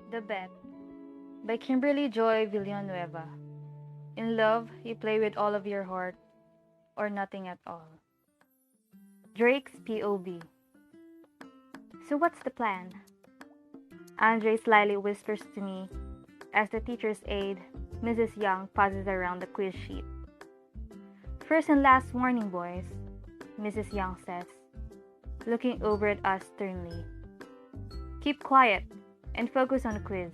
The Bet by Kimberly Villanueva. In love, you play with all of your heart or nothing at all. Drake's POV. So what's the plan? Andre slyly whispers to me as the teacher's aide, Mrs. Young, passes around the quiz sheet. First and last warning, boys, Mrs. Young says, looking over at us sternly. Keep quiet and focus on the quiz.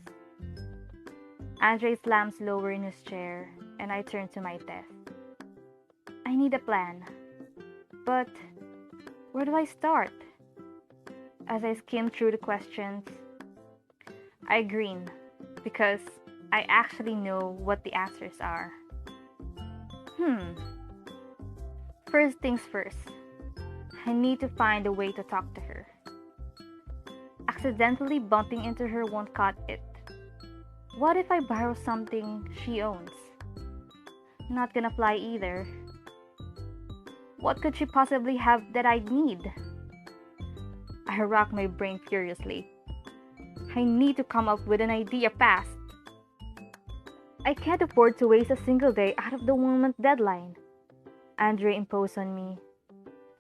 Andre slams lower in his chair, and I turn to my desk. I need a plan. But where do I start? As I skim through the questions, I grin because I actually know what the answers are. First things first, I need to find a way to talk to her. Accidentally bumping into her won't cut it. What if I borrow something she owns? Not gonna fly either. What could she possibly have that I'd need? I rack my brain furiously. I need to come up with an idea fast. I can't afford to waste a single day out of the 1 month deadline. Andre imposed on me.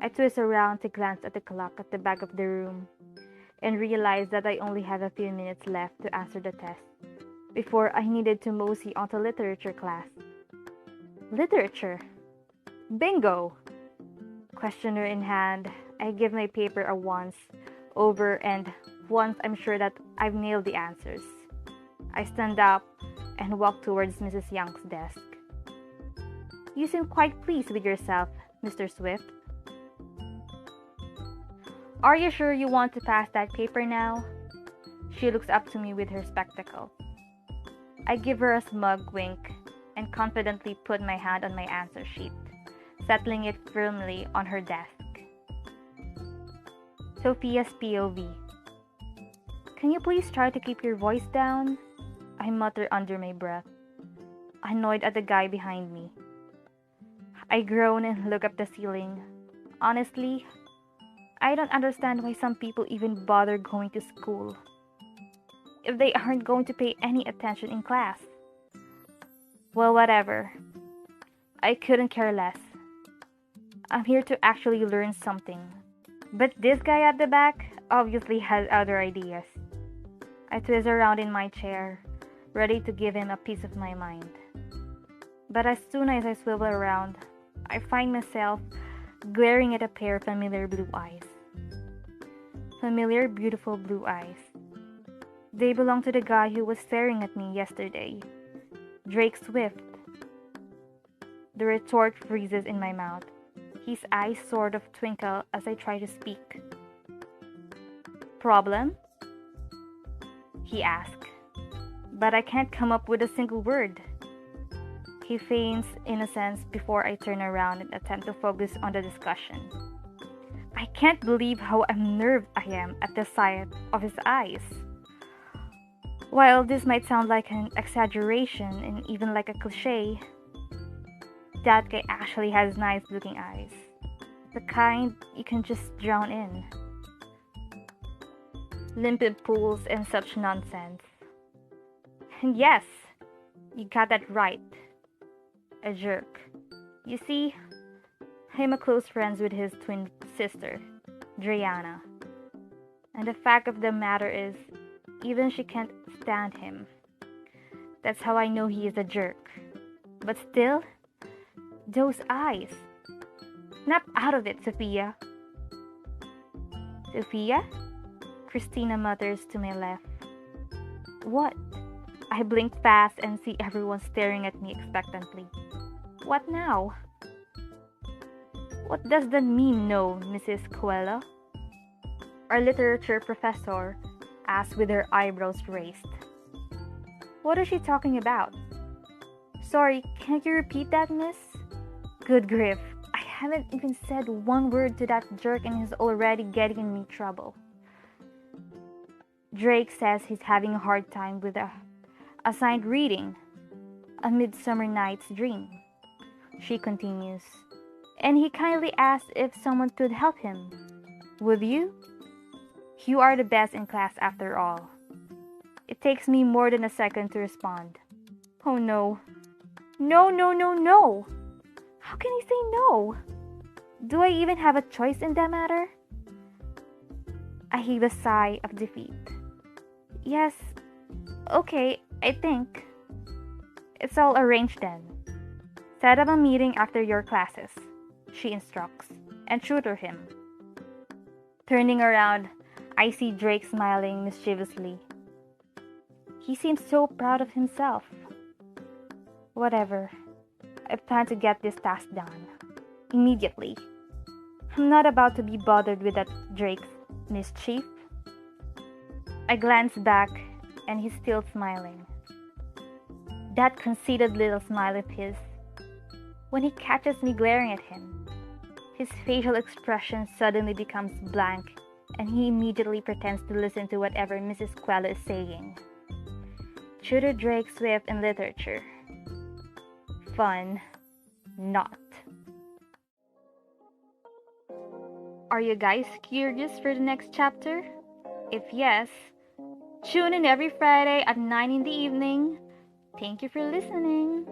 I twist around to glance at the clock at the back of the room and realize that I only have a few minutes left to answer the test before I needed to mosey onto literature class. Literature? Bingo! Questionnaire in hand, I give my paper a once over, and once I'm sure that I've nailed the answers, I stand up and walk towards Mrs. Young's desk. You seem quite pleased with yourself, Mr. Swift. Are you sure you want to pass that paper now? She looks up to me with her spectacles. I give her a smug wink and confidently put my hand on my answer sheet, settling it firmly on her desk. Sophia's POV. Can you please try to keep your voice down? I mutter under my breath, annoyed at the guy behind me. I groan and look up the ceiling. Honestly, I don't understand why some people even bother going to school if they aren't going to pay any attention in class. Well, whatever. I couldn't care less. I'm here to actually learn something. But this guy at the back obviously has other ideas. I twist around in my chair, ready to give him a piece of my mind. But as soon as I swivel around, I find myself glaring at a pair of familiar blue eyes. Familiar, beautiful blue eyes. They belong to the guy who was staring at me yesterday, Drake Swift. The retort freezes in my mouth. His eyes sort of twinkle as I try to speak. Problem? He asks, but I can't come up with a single word. He feigns innocence before I turn around and attempt to focus on the discussion. I can't believe how unnerved I am at the sight of his eyes. While this might sound like an exaggeration and even like a cliche, that guy actually has nice looking eyes. The kind you can just drown in. Limpid pools and such nonsense. And yes, you got that right. A jerk. You see, I'm a close friend with his twin sister, Driana. And the fact of the matter is, even she can't stand him. That's how I know he is a jerk. But still, those eyes. Snap out of it, Sophia. Sophia? Christina mutters to my left. What? I blink fast and see everyone staring at me expectantly. What now? What does that mean, no, Mrs. Coelho? Our literature professor asked with her eyebrows raised. What is she talking about? Sorry, can't you repeat that, miss? Good grief, I haven't even said one word to that jerk and he's already getting in me trouble. Drake says he's having a hard time with a assigned reading, A Midsummer Night's Dream. She continues, and he kindly asked if someone could help him. Would you? You are the best in class after all. It takes me more than a second to respond. Oh no. No, no, no, no! How can he say no? Do I even have a choice in that matter? I heave a sigh of defeat. Yes, okay, I think. It's all arranged then. Set up a meeting after your classes, she instructs, and tutor him. Turning around, I see Drake smiling mischievously. He seems so proud of himself. Whatever. I plan to get this task done. Immediately. I'm not about to be bothered with that Drake's mischief. I glance back, and he's still smiling. That conceited little smile of his. When he catches me glaring at him, his facial expression suddenly becomes blank, and he immediately pretends to listen to whatever Mrs. Kaale is saying. Tutor Drake Swift in literature. Fun. Not. Are you guys curious for the next chapter? If yes, tune in every Friday at 9 in the evening. Thank you for listening.